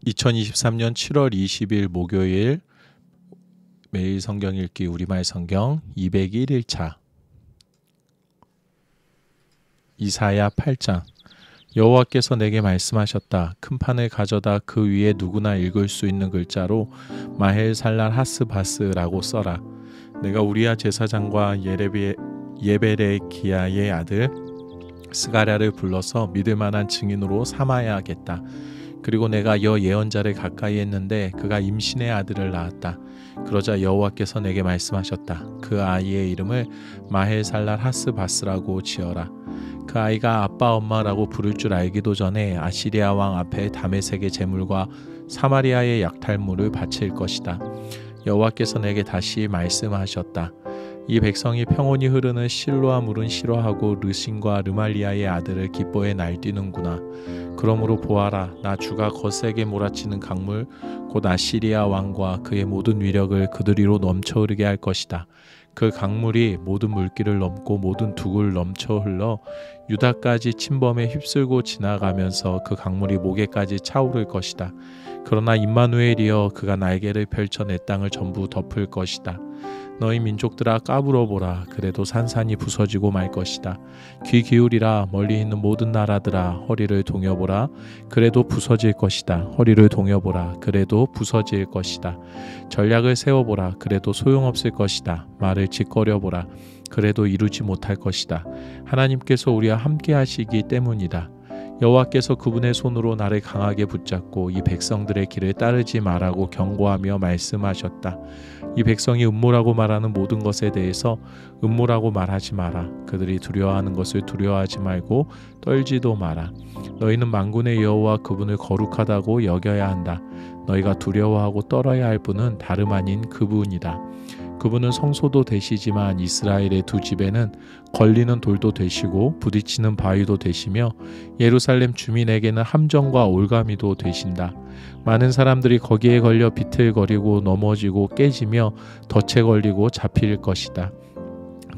2023년 7월 20일 목요일 매일 성경 읽기 우리말 성경 201일차 이사야 8장. 여호와께서 내게 말씀하셨다. 큰 판을 가져다 그 위에 누구나 읽을 수 있는 글자로 마헬살랄 하스바스라고 써라. 내가 우리야 제사장과 예베레기야의 아들 스가랴를 불러서 믿을 만한 증인으로 삼아야겠다. 그리고 내가 예언자를 가까이 했는데 그가 임신의 아들을 낳았다. 그러자 여호와께서 내게 말씀하셨다. 그 아이의 이름을 마헬살랄 하스바스라고 지어라. 그 아이가 아빠 엄마라고 부를 줄 알기도 전에 아시리아 왕 앞에 다메섹의 제물과 사마리아의 약탈물을 바칠 것이다. 여호와께서 내게 다시 말씀하셨다. 이 백성이 평온히 흐르는 실로아 물은 싫어하고 르신과 르말리아의 아들을 기뻐해 날뛰는구나. 그러므로 보아라, 나 주가 거세게 몰아치는 강물 곧 아시리아 왕과 그의 모든 위력을 그들 위로 넘쳐 흐르게 할 것이다. 그 강물이 모든 물길을 넘고 모든 둑을 넘쳐 흘러 유다까지 침범에 휩쓸고 지나가면서 그 강물이 목에까지 차오를 것이다. 그러나 임마누엘이여, 그가 날개를 펼쳐 내 땅을 전부 덮을 것이다. 너희 민족들아, 까불어보라. 그래도 산산이 부서지고 말 것이다. 귀 기울이라. 멀리 있는 모든 나라들아, 허리를 동여보라. 그래도 부서질 것이다. 허리를 동여보라. 그래도 부서질 것이다. 전략을 세워보라. 그래도 소용없을 것이다. 말을 짓거려보라. 그래도 이루지 못할 것이다. 하나님께서 우리와 함께 하시기 때문이다. 여호와께서 그분의 손으로 나를 강하게 붙잡고 이 백성들의 길을 따르지 말라고 경고하며 말씀하셨다. 이 백성이 음모라고 말하는 모든 것에 대해서 음모라고 말하지 마라. 그들이 두려워하는 것을 두려워하지 말고 떨지도 마라. 너희는 만군의 여호와 그분을 거룩하다고 여겨야 한다. 너희가 두려워하고 떨어야 할 분은 다름 아닌 그분이다. 그분은 성소도 되시지만 이스라엘의 두 집에는 걸리는 돌도 되시고 부딪히는 바위도 되시며 예루살렘 주민에게는 함정과 올가미도 되신다. 많은 사람들이 거기에 걸려 비틀거리고 넘어지고 깨지며 덫에 걸리고 잡힐 것이다.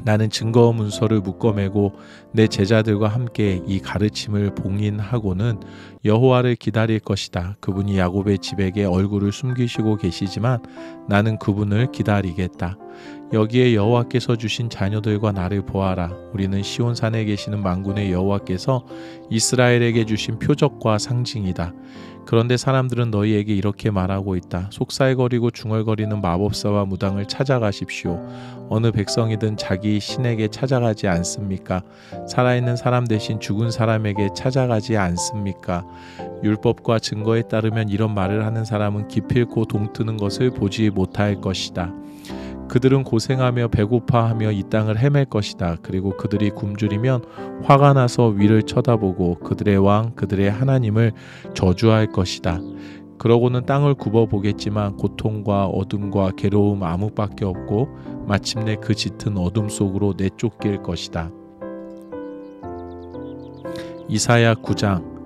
나는 증거 문서를 묶어매고 내 제자들과 함께 이 가르침을 봉인하고는 여호와를 기다릴 것이다. 그분이 야곱의 집에게 얼굴을 숨기시고 계시지만 나는 그분을 기다리겠다. 여기에 여호와께서 주신 자녀들과 나를 보아라. 우리는 시온산에 계시는 만군의 여호와께서 이스라엘에게 주신 표적과 상징이다. 그런데 사람들은 너희에게 이렇게 말하고 있다. 속살거리고 중얼거리는 마법사와 무당을 찾아가십시오. 어느 백성이든 자기 신에게 찾아가지 않습니까? 살아있는 사람 대신 죽은 사람에게 찾아가지 않습니까? 율법과 증거에 따르면 이런 말을 하는 사람은 기필코 동트는 것을 보지 못할 것이다. 그들은 고생하며 배고파하며 이 땅을 헤맬 것이다. 그리고 그들이 굶주리면 화가 나서 위를 쳐다보고 그들의 왕, 그들의 하나님을 저주할 것이다. 그러고는 땅을 굽어보겠지만 고통과 어둠과 괴로움 암흑밖에 없고 마침내 그 짙은 어둠 속으로 내쫓길 것이다. 이사야 9장.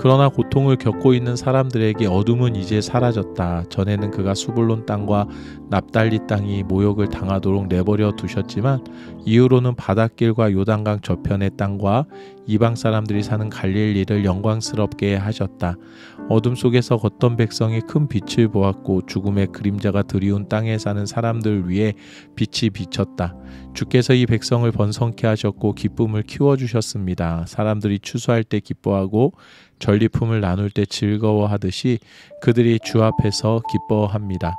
그러나 고통을 겪고 있는 사람들에게 어둠은 이제 사라졌다. 전에는 그가 수불론 땅과 납달리 땅이 모욕을 당하도록 내버려 두셨지만 이후로는 바닷길과 요단강 저편의 땅과 이방 사람들이 사는 갈릴리를 영광스럽게 하셨다. 어둠 속에서 걷던 백성이 큰 빛을 보았고 죽음의 그림자가 드리운 땅에 사는 사람들 위에 빛이 비쳤다. 주께서 이 백성을 번성케 하셨고 기쁨을 키워주셨습니다. 사람들이 추수할 때 기뻐하고 전리품을 나눌 때 즐거워하듯이 그들이 주 앞에서 기뻐합니다.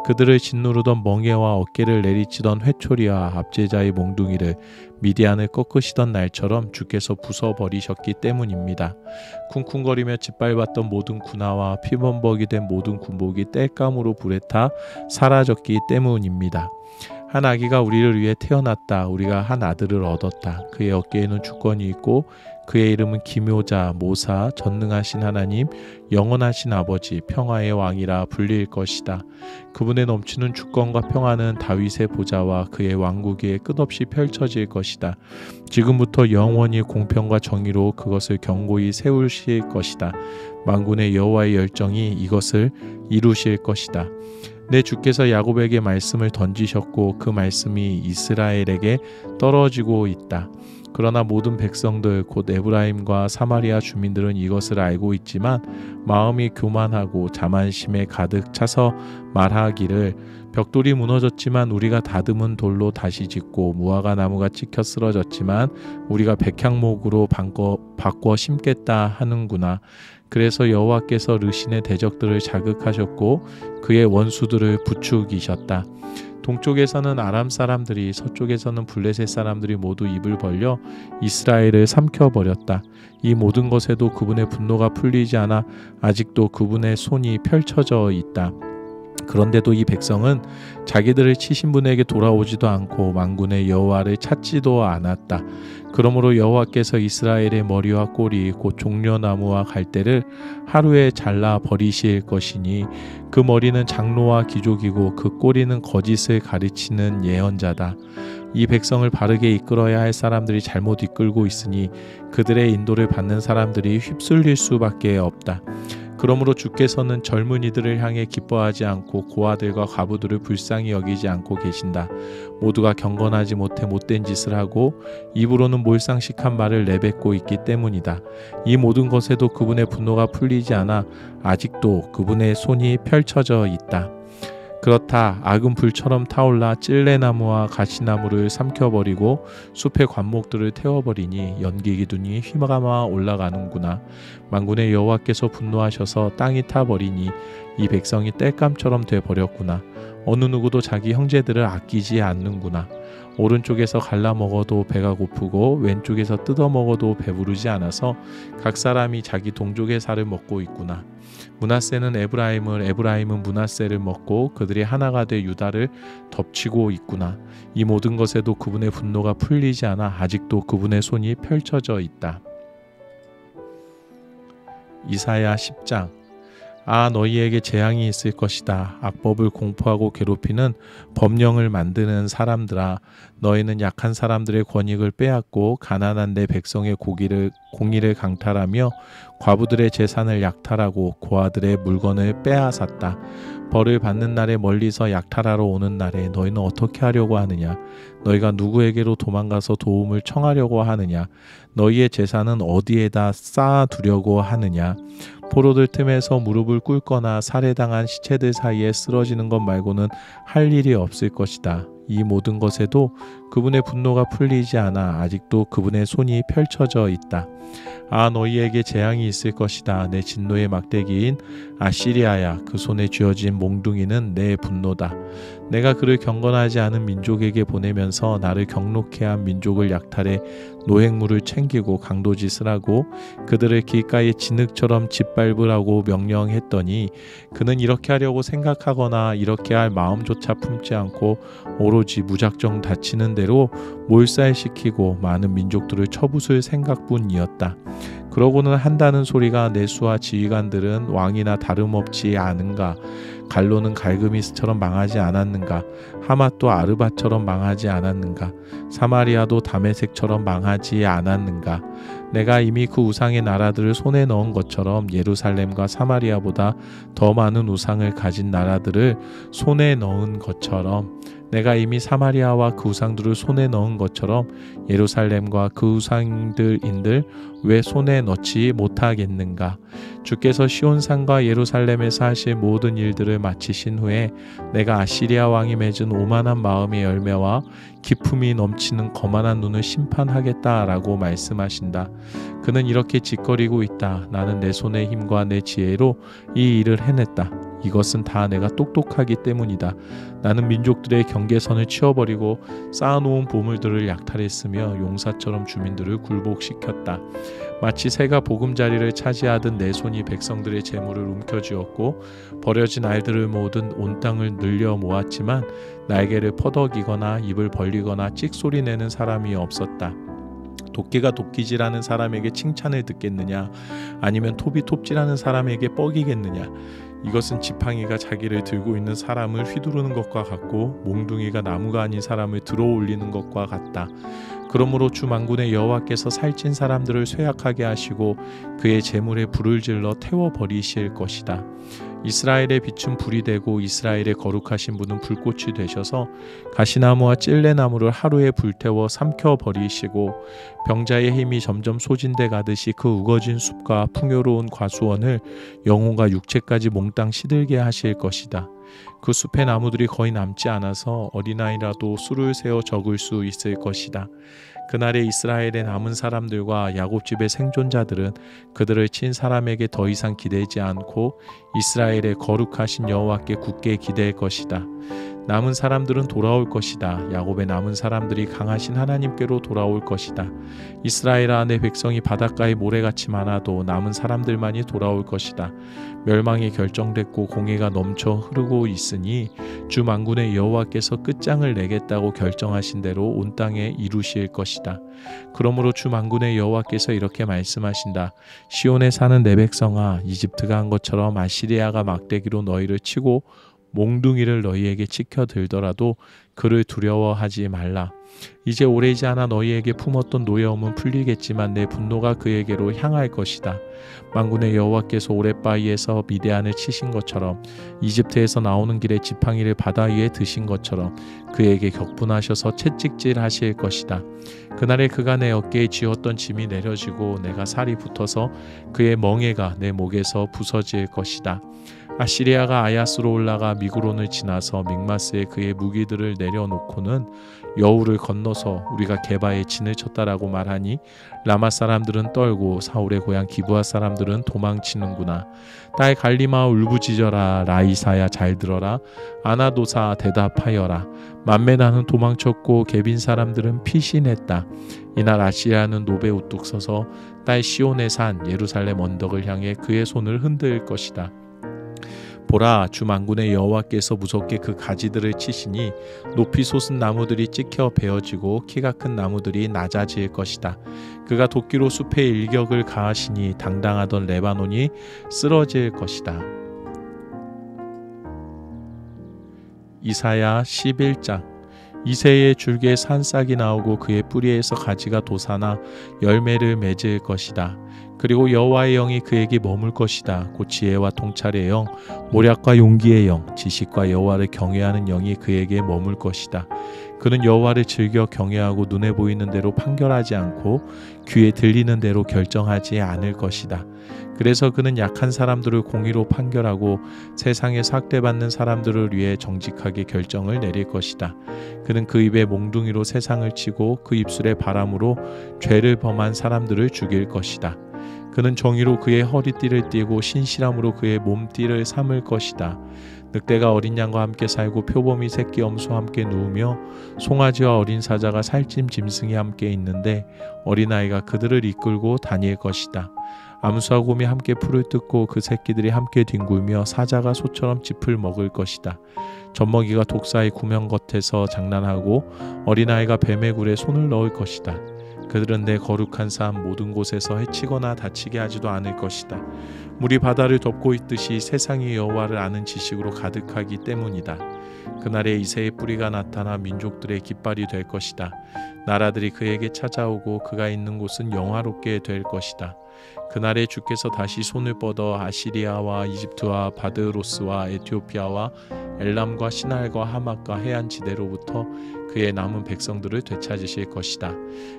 그들을 짓누르던 멍에와 어깨를 내리치던 회초리와 압제자의 몽둥이를 미디안을 꺾으시던 날처럼 주께서 부숴버리셨기 때문입니다. 쿵쿵거리며 짓밟았던 모든 군화와 피범벅이 된 모든 군복이 땔감으로 불에 타 사라졌기 때문입니다. 한 아기가 우리를 위해 태어났다. 우리가 한 아들을 얻었다. 그의 어깨에는 주권이 있고 그의 이름은 기묘자, 모사, 전능하신 하나님, 영원하신 아버지, 평화의 왕이라 불릴 것이다. 그분의 넘치는 주권과 평화는 다윗의 보좌와 그의 왕국에 끝없이 펼쳐질 것이다. 지금부터 영원히 공평과 정의로 그것을 견고히 세우실 것이다. 만군의 여호와의 열정이 이것을 이루실 것이다. 내 주께서 야곱에게 말씀을 던지셨고 그 말씀이 이스라엘에게 떨어지고 있다. 그러나 모든 백성들 곧 에브라임과 사마리아 주민들은 이것을 알고 있지만 마음이 교만하고 자만심에 가득 차서 말하기를 벽돌이 무너졌지만 우리가 다듬은 돌로 다시 짓고 무화과 나무가 찍혀 쓰러졌지만 우리가 백향목으로 바꿔 심겠다 하는구나. 그래서 여호와께서 르신의 대적들을 자극하셨고 그의 원수들을 부추기셨다. 동쪽에서는 아람 사람들이 서쪽에서는 블레셋 사람들이 모두 입을 벌려 이스라엘을 삼켜버렸다. 이 모든 것에도 그분의 분노가 풀리지 않아 아직도 그분의 손이 펼쳐져 있다. 그런데도 이 백성은 자기들을 치신 분에게 돌아오지도 않고 만군의 여호와를 찾지도 않았다. 그러므로 여호와께서 이스라엘의 머리와 꼬리 곧 종려나무와 갈대를 하루에 잘라 버리실 것이니 그 머리는 장로와 귀족이고 그 꼬리는 거짓을 가르치는 예언자다. 이 백성을 바르게 이끌어야 할 사람들이 잘못 이끌고 있으니 그들의 인도를 받는 사람들이 휩쓸릴 수밖에 없다. 그러므로 주께서는 젊은이들을 향해 기뻐하지 않고 고아들과 과부들을 불쌍히 여기지 않고 계신다. 모두가 경건하지 못해 못된 짓을 하고 입으로는 몰상식한 말을 내뱉고 있기 때문이다. 이 모든 것에도 그분의 분노가 풀리지 않아 아직도 그분의 손이 펼쳐져 있다. 그렇다. 악은 불처럼 타올라 찔레나무와 가시나무를 삼켜버리고 숲의 관목들을 태워버리니 연기기둥이 휘감아 올라가는구나. 만군의 여호와께서 분노하셔서 땅이 타버리니 이 백성이 땔감처럼 돼버렸구나. 어느 누구도 자기 형제들을 아끼지 않는구나. 오른쪽에서 갈라먹어도 배가 고프고 왼쪽에서 뜯어먹어도 배부르지 않아서 각 사람이 자기 동족의 살을 먹고 있구나. 므낫세는 에브라임을, 에브라임은 므낫세를 먹고 그들이 하나가 돼 유다를 덮치고 있구나. 이 모든 것에도 그분의 분노가 풀리지 않아 아직도 그분의 손이 펼쳐져 있다. 이사야 10장. 아, 너희에게 재앙이 있을 것이다. 악법을 공포하고 괴롭히는 법령을 만드는 사람들아, 너희는 약한 사람들의 권익을 빼앗고 가난한 내 백성의 공의를 강탈하며 과부들의 재산을 약탈하고 고아들의 물건을 빼앗았다. 벌을 받는 날에 멀리서 약탈하러 오는 날에 너희는 어떻게 하려고 하느냐? 너희가 누구에게로 도망가서 도움을 청하려고 하느냐? 너희의 재산은 어디에다 쌓아두려고 하느냐? 포로들 틈에서 무릎을 꿇거나 살해당한 시체들 사이에 쓰러지는 것 말고는 할 일이 없을 것이다. 이 모든 것에도 그분의 분노가 풀리지 않아 아직도 그분의 손이 펼쳐져 있다. 아, 너희에게 재앙이 있을 것이다. 내 진노의 막대기인 아시리아야, 그 손에 쥐어진 몽둥이는 내 분노다. 내가 그를 경건하지 않은 민족에게 보내면서 나를 경록해 한 민족을 약탈해 노획물을 챙기고 강도짓을 하고 그들을 길가에 진흙처럼 짓밟으라고 명령했더니 그는 이렇게 하려고 생각하거나 이렇게 할 마음조차 품지 않고 오로지 무작정 다치는 대로 몰살시키고 많은 민족들을 쳐부술 생각뿐이었다. 그러고는 한다는 소리가 내수와 지휘관들은 왕이나 다름없지 않은가? 갈로는 갈그미스처럼 망하지 않았는가? 하맛도 아르바처럼 망하지 않았는가? 사마리아도 다메섹처럼 망하지 않았는가? 내가 이미 그 우상의 나라들을 손에 넣은 것처럼 예루살렘과 사마리아보다 더 많은 우상을 가진 나라들을 손에 넣은 것처럼 내가 이미 사마리아와 그 우상들을 손에 넣은 것처럼 예루살렘과 그 우상들인들 왜 손에 넣지 못하겠는가? 주께서 시온산과 예루살렘에서 하실 모든 일들을 마치신 후에 내가 아시리아 왕이 맺은 오만한 마음의 열매와 기품이 넘치는 거만한 눈을 심판하겠다라고 말씀하신다. 그는 이렇게 짓거리고 있다. 나는 내 손의 힘과 내 지혜로 이 일을 해냈다. 이것은 다 내가 똑똑하기 때문이다. 나는 민족들의 경계선을 치워버리고 쌓아놓은 보물들을 약탈했으며 용사처럼 주민들을 굴복시켰다. 마치 새가 보금자리를 차지하듯 내 손이 백성들의 재물을 움켜쥐었고 버려진 알들을 모든 온 땅을 늘려 모았지만 날개를 퍼덕이거나 입을 벌리거나 찍소리 내는 사람이 없었다. 도끼가 도끼질하는 사람에게 칭찬을 듣겠느냐? 아니면 톱이 톱질하는 사람에게 뻐기겠느냐? 이것은 지팡이가 자기를 들고 있는 사람을 휘두르는 것과 같고 몽둥이가 나무가 아닌 사람을 들어 올리는 것과 같다. 그러므로 주 만군의 여호와께서 살찐 사람들을 쇠약하게 하시고 그의 재물에 불을 질러 태워 버리실 것이다. 이스라엘의 빛은 불이 되고 이스라엘의 거룩하신 분은 불꽃이 되셔서 가시나무와 찔레나무를 하루에 불태워 삼켜 버리시고 병자의 힘이 점점 소진돼 가듯이 그 우거진 숲과 풍요로운 과수원을 영혼과 육체까지 몽땅 시들게 하실 것이다. 그 숲의 나무들이 거의 남지 않아서 어린아이라도 수를 세어 적을 수 있을 것이다. 그날에 이스라엘의 남은 사람들과 야곱집의 생존자들은 그들을 친 사람에게 더 이상 기대지 않고 이스라엘의 거룩하신 여호와께 굳게 기댈 것이다. 남은 사람들은 돌아올 것이다. 야곱의 남은 사람들이 강하신 하나님께로 돌아올 것이다. 이스라엘아, 내 백성이 바닷가에 모래같이 많아도 남은 사람들만이 돌아올 것이다. 멸망이 결정됐고 공해가 넘쳐 흐르고 있으니 주 만군의 여호와께서 끝장을 내겠다고 결정하신 대로 온 땅에 이루실 것이다. 그러므로 주 만군의 여호와께서 이렇게 말씀하신다. 시온에 사는 내 백성아, 이집트가 한 것처럼 아시리아가 막대기로 너희를 치고 몽둥이를 너희에게 치켜들더라도 그를 두려워하지 말라. 이제 오래지 않아 너희에게 품었던 노여움은 풀리겠지만 내 분노가 그에게로 향할 것이다. 만군의 여호와께서 오랫바위에서 미디안을 치신 것처럼 이집트에서 나오는 길에 지팡이를 바다 위에 드신 것처럼 그에게 격분하셔서 채찍질 하실 것이다. 그날에 그가 내 어깨에 쥐었던 짐이 내려지고 내가 살이 붙어서 그의 멍에가 내 목에서 부서질 것이다. 아시리아가 아야스로 올라가 미그론을 지나서 믹마스에 그의 무기들을 내려놓고는 여우를 건너서 우리가 게바에 진을 쳤다라고 말하니 라마 사람들은 떨고 사울의 고향 기브아 사람들은 도망치는구나. 딸 갈리마 울부짖어라. 라이사야 잘 들어라. 아나도사 대답하여라. 만메나는 도망쳤고 게빈 사람들은 피신했다. 이날 아시리아는 노베 우뚝 서서 딸 시온의 산 예루살렘 언덕을 향해 그의 손을 흔들 것이다. 보라, 주 만군의 여호와께서 무섭게 그 가지들을 치시니 높이 솟은 나무들이 찍혀 베어지고 키가 큰 나무들이 낮아질 것이다. 그가 도끼로 숲의 일격을 가하시니 당당하던 레바논이 쓰러질 것이다. 이사야 11장. 이새의 줄기에 산싹이 나오고 그의 뿌리에서 가지가 돋아나 열매를 맺을 것이다. 그리고 여호와의 영이 그에게 머물 것이다. 곧 지혜와 통찰의 영, 모략과 용기의 영, 지식과 여호와를 경외하는 영이 그에게 머물 것이다. 그는 여호와를 즐겨 경외하고 눈에 보이는 대로 판결하지 않고 귀에 들리는 대로 결정하지 않을 것이다. 그래서 그는 약한 사람들을 공의로 판결하고 세상에서 학대받는 사람들을 위해 정직하게 결정을 내릴 것이다. 그는 그 입에 몽둥이로 세상을 치고 그 입술에 바람으로 죄를 범한 사람들을 죽일 것이다. 그는 정의로 그의 허리띠를 띠고 신실함으로 그의 몸띠를 삼을 것이다. 늑대가 어린 양과 함께 살고 표범이 새끼 염소와 함께 누우며 송아지와 어린 사자가 살찜 짐승이 함께 있는데 어린아이가 그들을 이끌고 다닐 것이다. 암수와 곰이 함께 풀을 뜯고 그 새끼들이 함께 뒹굴며 사자가 소처럼 짚을 먹을 것이다. 젖먹이가 독사의 구명 겉에서 장난하고 어린아이가 뱀의 굴에 손을 넣을 것이다. 그들은 내 거룩한 삶 모든 곳에서 해치거나 다치게 하지도 않을 것이다. 물이 바다를 덮고 있듯이 세상이 여호와를 아는 지식으로 가득하기 때문이다. 그날에 이새의 뿌리가 나타나 민족들의 깃발이 될 것이다. 나라들이 그에게 찾아오고 그가 있는 곳은 영화롭게 될 것이다. 그날에 주께서 다시 손을 뻗어 아시리아와 이집트와 바드로스와 에티오피아와 엘람과 시날과 하맛과 해안 지대로부터 그의 남은 백성들을 되찾으실 것이다.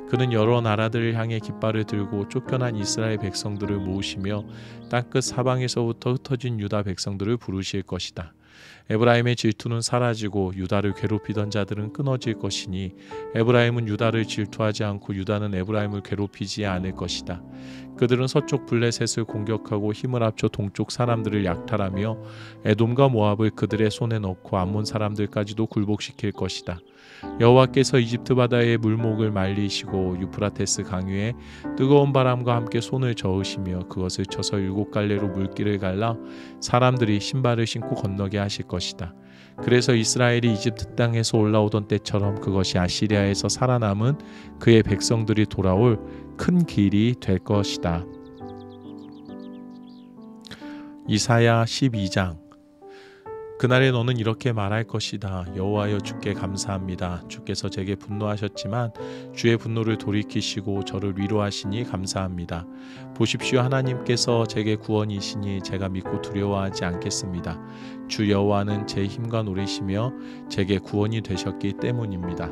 그는 여러 나라들을 향해 깃발을 들고 쫓겨난 이스라엘 백성들을 모으시며 땅끝 사방에서부터 흩어진 유다 백성들을 부르실 것이다. 에브라임의 질투는 사라지고 유다를 괴롭히던 자들은 끊어질 것이니 에브라임은 유다를 질투하지 않고 유다는 에브라임을 괴롭히지 않을 것이다. 그들은 서쪽 블레셋을 공격하고 힘을 합쳐 동쪽 사람들을 약탈하며 에돔과 모압을 그들의 손에 넣고 암몬 사람들까지도 굴복시킬 것이다. 여호와께서 이집트 바다의 물목을 말리시고 유프라테스 강위에 뜨거운 바람과 함께 손을 저으시며 그것을 쳐서 7갈래로 물길을 갈라 사람들이 신발을 신고 건너게 하실 것이다. 그래서 이스라엘이 이집트 땅에서 올라오던 때처럼 그것이 아시리아에서 살아남은 그의 백성들이 돌아올 큰 길이 될 것이다. 이사야 12장. 그날에 너는 이렇게 말할 것이다. 여호와여, 주께 감사합니다. 주께서 제게 분노하셨지만 주의 분노를 돌이키시고 저를 위로하시니 감사합니다. 보십시오, 하나님께서 제게 구원이시니 제가 믿고 두려워하지 않겠습니다. 주 여호와는 제 힘과 노래시며 제게 구원이 되셨기 때문입니다.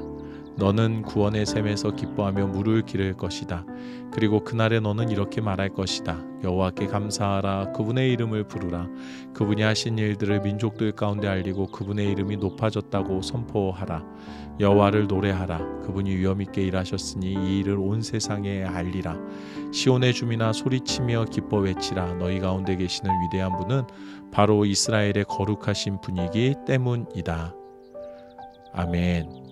너는 구원의 샘에서 기뻐하며 물을 기를 것이다. 그리고 그날에 너는 이렇게 말할 것이다. 여호와께 감사하라. 그분의 이름을 부르라. 그분이 하신 일들을 민족들 가운데 알리고 그분의 이름이 높아졌다고 선포하라. 여호와를 노래하라. 그분이 위엄 있게 일하셨으니 이 일을 온 세상에 알리라. 시온의 주민아, 소리치며 기뻐 외치라. 너희 가운데 계시는 위대한 분은 바로 이스라엘의 거룩하신 분이기 때문이다. 아멘.